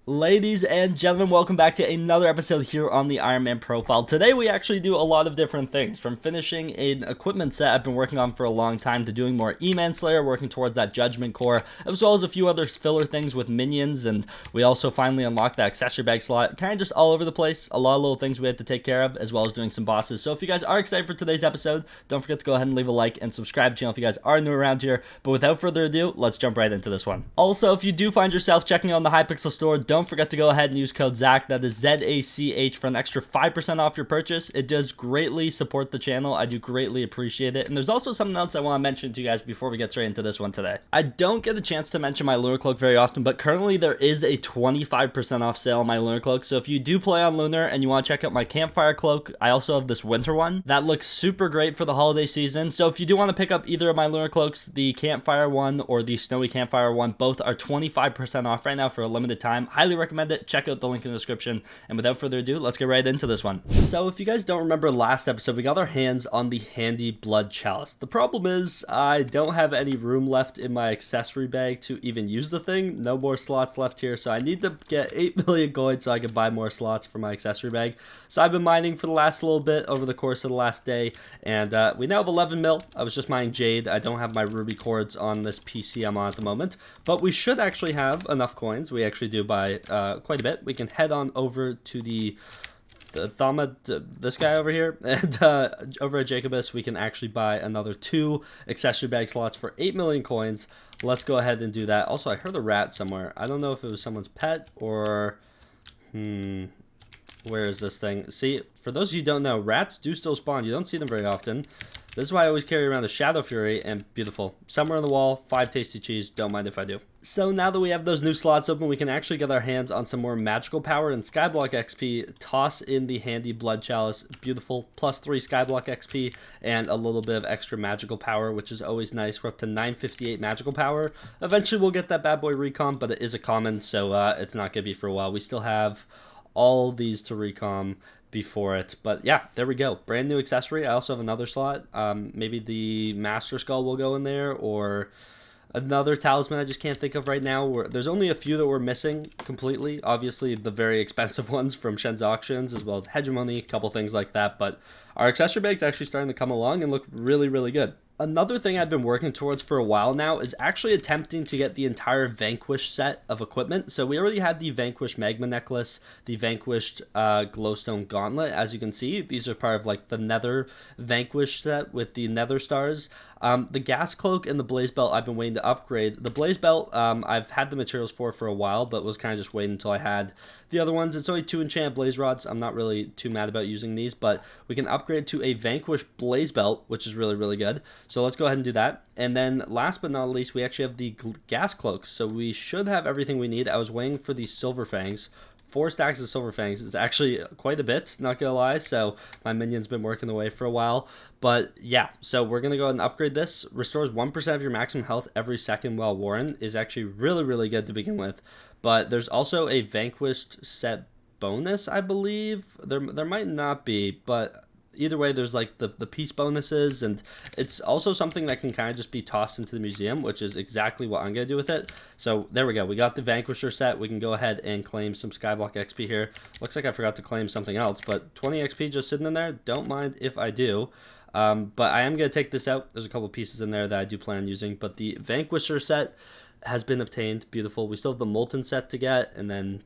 Ladies and gentlemen, welcome back to another episode here on the Ironman Profile. Today we actually do a lot of different things, from finishing an equipment set I've been working on for a long time to doing more E-Man Slayer, working towards that Judgment Core, as well as a few other filler things with minions, and we also finally unlocked that accessory bag slot. Kind of just all over the place, a lot of little things we had to take care of, as well as doing some bosses. So if you guys are excited for today's episode, don't forget to go ahead and leave a like and subscribe to the channel if you guys are new around here. But without further ado, let's jump right into this one. Also, if you do find yourself checking out the Hypixel store, don't forget to go ahead and use code ZACH, that is ZACH, for an extra 5% off your purchase. It does greatly support the channel. I do greatly appreciate it. And there's also something else I want to mention to you guys before we get straight into this one today. I don't get a chance to mention my Lunar Cloak very often, but currently there is a 25% off sale on my Lunar Cloak. So if you do play on Lunar and you want to check out my Campfire Cloak, I also have this winter one that looks super great for the holiday season. So if you do want to pick up either of my Lunar Cloaks, the Campfire one or the Snowy Campfire one, both are 25% off right now for a limited time. Highly recommend it. Check out the link in the description. And without further ado, let's get right into this one. So if you guys don't remember last episode, we got our hands on the handy blood chalice. The problem is I don't have any room left in my accessory bag to even use the thing. No more slots left here, so I need to get 8 million coins so I can buy more slots for my accessory bag. So I've been mining for the last little bit over the course of the last day, and we now have 11 mil. I was just mining jade. I don't have my ruby cords on this PC I'm on at the moment, but we should actually have enough coins. We actually do by quite a bit. We can head on over to the Thama, this guy over here, and over at Jacobus we can actually buy another 2 accessory bag slots for 8 million coins. Let's go ahead and do that. Also, I heard a rat somewhere. I don't know if it was someone's pet or where is this thing? See, for those of you who don't know, rats do still spawn. You don't see them very often. This is why I always carry around a Shadow Fury, and beautiful. Somewhere on the wall, 5 tasty cheese, don't mind if I do. So now that we have those new slots open, we can actually get our hands on some more magical power and Skyblock XP, toss in the handy blood chalice, beautiful, plus 3 Skyblock XP, and a little bit of extra magical power, which is always nice. We're up to 958 magical power. Eventually we'll get that bad boy recom, but it is a common, so it's not going to be for a while. We still have all these to recom before it, but yeah, there we go. Brand new accessory. I also have another slot. Maybe the Master Skull will go in there, or another talisman I just can't think of right now. There's only a few that we're missing completely. Obviously, the very expensive ones from Shen's Auctions, as well as Hegemony, a couple things like that. But our accessory bag's actually starting to come along and look really, really good. Another thing I've been working towards for a while now is actually attempting to get the entire Vanquish set of equipment. So we already had the Vanquish Magma Necklace, the Vanquished Glowstone Gauntlet. As you can see, these are part of like the Nether Vanquish set with the Nether Stars. The Gas Cloak and the Blaze Belt I've been waiting to upgrade. The Blaze Belt I've had the materials for a while, but was kind of just waiting until I had the other ones. It's only 2 enchant Blaze Rods. I'm not really too mad about using these, but we can upgrade to a Vanquish Blaze Belt, which is really, really good. So let's go ahead and do that. And then last but not least, we actually have the Gas Cloak. So we should have everything we need. I was waiting for the Silver Fangs. 4 stacks of Silver Fangs is actually quite a bit, not gonna lie, so my minion's been working away for a while. But yeah, so we're gonna go ahead and upgrade this. Restores 1% of your maximum health every second while Warren, is actually really, really good to begin with. But there's also a Vanquished set bonus, I believe. There might not be, but either way, there's like the piece bonuses, and it's also something that can kind of just be tossed into the museum, which is exactly what I'm going to do with it. So there we go. We got the Vanquisher set. We can go ahead and claim some Skyblock XP here. Looks like I forgot to claim something else, but 20 XP just sitting in there. Don't mind if I do. But I am going to take this out. There's a couple pieces in there that I do plan on using, but the Vanquisher set has been obtained. Beautiful. We still have the Molten set to get, and then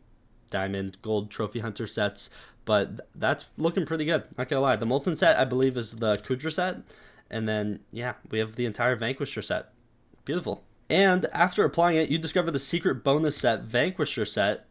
Diamond, Gold, Trophy Hunter sets, but that's looking pretty good, not gonna lie. The Molten set, I believe, is the Kudra set, and then, yeah, we have the entire Vanquisher set. Beautiful. And after applying it, you discover the secret bonus set, Vanquisher set.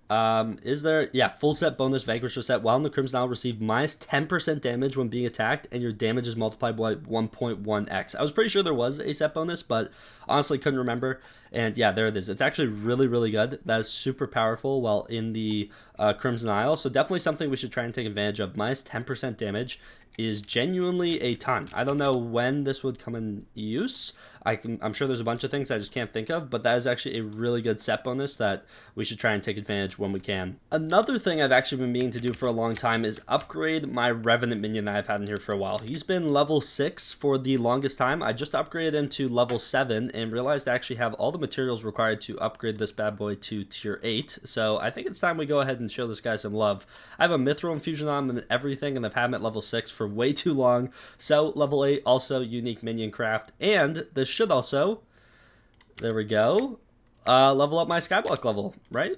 Is there, yeah, full set bonus Vanquisher set. While in the Crimson Isle, receive minus 10% damage when being attacked, and your damage is multiplied by 1.1x. I was pretty sure there was a set bonus, but honestly couldn't remember. And yeah, there it is. It's actually really, really good. That is super powerful while in the Crimson Isle. So definitely something we should try and take advantage of. Minus 10% damage is genuinely a ton. I don't know when this would come in use. I'm sure there's a bunch of things I just can't think of, but that is actually a really good set bonus that we should try and take advantage when we can. Another thing I've actually been meaning to do for a long time is upgrade my Revenant minion that I've had in here for a while. He's been level 6 for the longest time. I just upgraded him to level 7 and realized I actually have all the the materials required to upgrade this bad boy to tier 8. So I think it's time we go ahead and show this guy some love. I have a mithril infusion on him and everything, and I've had him at level 6 for way too long. So level 8, also unique minion craft. And this should also, there we go, level up my skyblock level, right?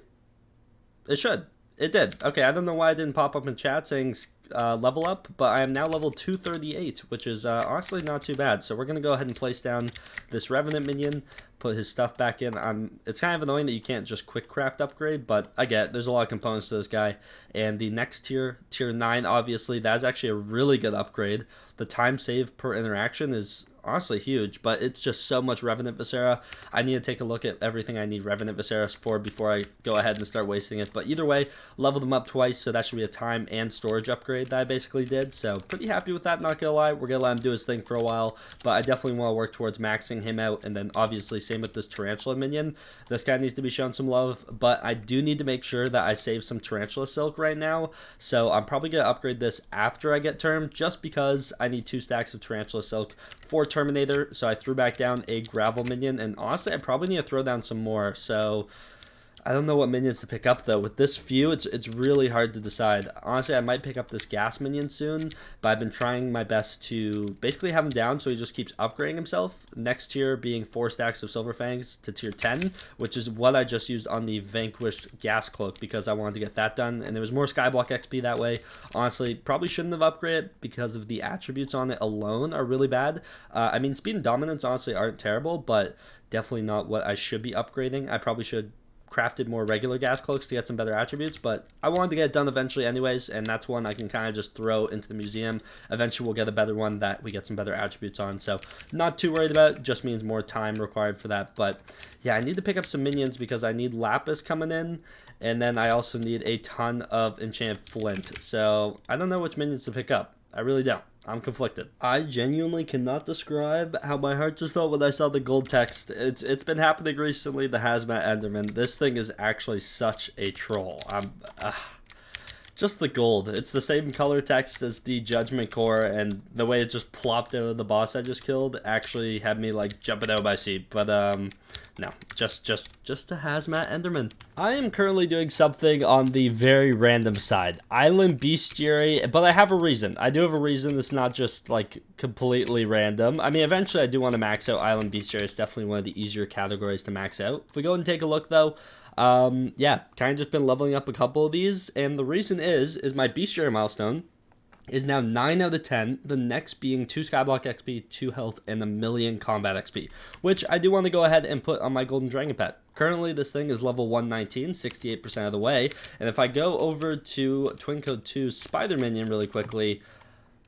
It should. It did. Okay, I don't know why it didn't pop up in chat saying level up, but I am now level 238, which is honestly not too bad. So we're going to go ahead and place down this Revenant minion, put his stuff back in. It's kind of annoying that you can't just quick craft upgrade, but I get it. There's a lot of components to this guy. And the next tier, tier 9, obviously, that's actually a really good upgrade. The time saved per interaction is honestly huge, but it's just so much Revenant Viscera. I need to take a look at everything I need Revenant Viscera for before I go ahead and start wasting it. But either way, leveled them up twice, so that should be a time and storage upgrade that I basically did. So pretty happy with that, not gonna lie. We're gonna let him do his thing for a while, but I definitely want to work towards maxing him out. And then obviously same with this Tarantula minion. This guy needs to be shown some love, but I do need to make sure that I save some Tarantula Silk right now. So I'm probably gonna upgrade this after I get Term, just because I need 2 stacks of Tarantula Silk for Terminator. So I threw back down a Gravel minion, and honestly I probably need to throw down some more. So I don't know what minions to pick up though. With this few, it's really hard to decide. Honestly, I might pick up this gas minion soon, but I've been trying my best to basically have him down so he just keeps upgrading himself. Next tier being 4 stacks of Silver Fangs to tier 10, which is what I just used on the Vanquished gas cloak because I wanted to get that done, and there was more Skyblock XP that way. Honestly, probably shouldn't have upgraded because of the attributes on it alone are really bad. I mean, speed and dominance honestly aren't terrible, but definitely not what I should be upgrading. I probably should crafted more regular gas cloaks to get some better attributes, but I wanted to get it done eventually anyways, and that's one I can kind of just throw into the museum. Eventually we'll get a better one that we get some better attributes on, so not too worried about it. Just means more time required for that. But yeah, I need to pick up some minions because I need Lapis coming in, and then I also need a ton of enchanted flint. So I don't know which minions to pick up. I really don't. I'm conflicted. I genuinely cannot describe how my heart just felt when I saw the gold text. It's been happening recently, the Hazmat Enderman. This thing is actually such a troll. Just the gold. It's the same color text as the Judgment Core, and the way it just plopped out of the boss I just killed actually had me like jumping out of my seat. But no, just a Hazmat Enderman. I am currently doing something on the very random side. Island Bestiary, but I have a reason. I do have a reason. It's not just like completely random. I mean, eventually I do want to max out Island Bestiary. It's definitely one of the easier categories to max out. If we go and take a look though, yeah, kind of just been leveling up a couple of these, and the reason is my Bestiary milestone is now 9 out of 10, the next being 2 Skyblock XP, 2 health, and 1,000,000 combat XP, which I do want to go ahead and put on my Golden Dragon Pet. Currently, this thing is level 119, 68% of the way, and if I go over to Twin Code 2's Spider Minion really quickly,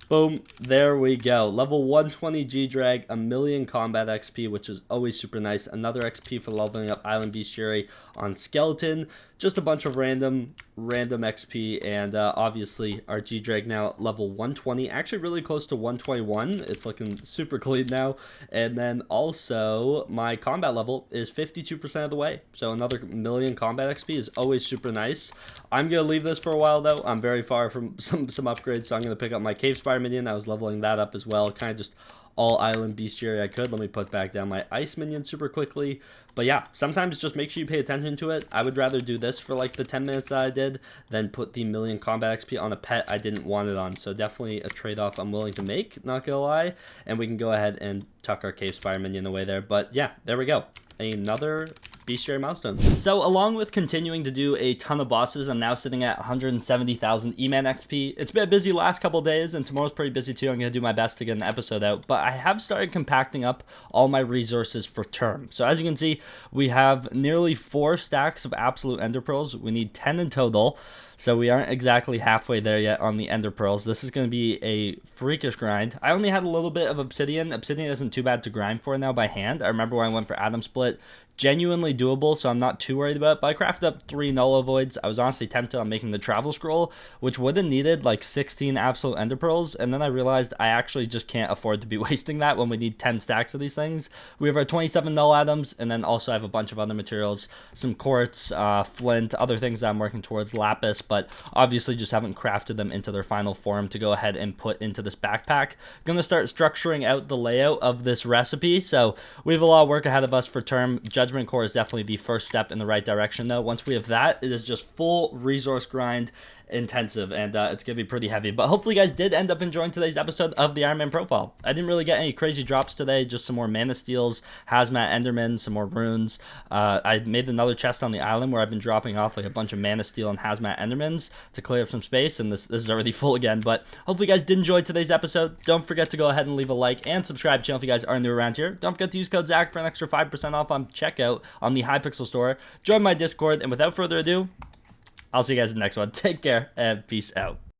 boom, there we go. Level 120 G-Drag, 1,000,000 combat XP, which is always super nice. Another XP for leveling up Island Bestiary on Skeleton. Just a bunch of random XP, and obviously our G-Drag now at level 120, actually really close to 121. It's looking super clean now. And then also my combat level is 52% of the way, so another 1,000,000 combat XP is always super nice. I'm gonna leave this for a while though. I'm very far from some upgrades, so I'm gonna pick up my Cave Spider Minion. I was leveling that up as well, kind of just all Island Bestiary I could. Let me put back down my Ice Minion super quickly. But yeah, sometimes just make sure you pay attention to it. I would rather do this for like the 10 minutes that I did than put the 1,000,000 combat XP on a pet I didn't want it on. So definitely a trade-off I'm willing to make, not gonna lie. And we can go ahead and tuck our Cave Spider Minion away there. But yeah, there we go. Another Bestiary milestone. So along with continuing to do a ton of bosses, I'm now sitting at 170,000 E-Man XP. It's been a busy last couple days, and tomorrow's pretty busy too. I'm going to do my best to get an episode out, but I have started compacting up all my resources for Term. So as you can see, we have nearly 4 stacks of Absolute Ender Pearls. We need 10 in total, so we aren't exactly halfway there yet on the Ender Pearls. This is going to be a freakish grind. I only had a little bit of Obsidian. Obsidian isn't too bad to grind for now by hand. I remember when I went for Atom Split, genuinely doable, so I'm not too worried about it. But I crafted up 3 Null Voids. I was honestly tempted on making the Travel Scroll, which would have needed like 16 Absolute Ender Pearls, and then I realized I actually just can't afford to be wasting that when we need 10 stacks of these things. We have our 27 Null Atoms, and then also I have a bunch of other materials, some Quartz, Flint, other things that I'm working towards, Lapis, but obviously just haven't crafted them into their final form to go ahead and put into this backpack. I'm going to start structuring out the layout of this recipe, so we have a lot of work ahead of us for Term. Judgment Judgment Core is definitely the first step in the right direction, though. Once we have that, it is just full resource grind intensive, and it's gonna be pretty heavy. But hopefully you guys did end up enjoying today's episode of the Iron Man profile. I didn't really get any crazy drops today, just some more mana steals, hazmat enderman, some more runes. I made another chest on the island where I've been dropping off like a bunch of mana steel and hazmat endermans to clear up some space, and this is already full again. But hopefully you guys did enjoy today's episode. Don't forget to go ahead and leave a like and subscribe to the channel if you guys are new around here. Don't forget to use code Zach for an extra 5% off on checkout on the Hypixel store. Join my Discord, and without further ado, I'll see you guys in the next one. Take care and peace out.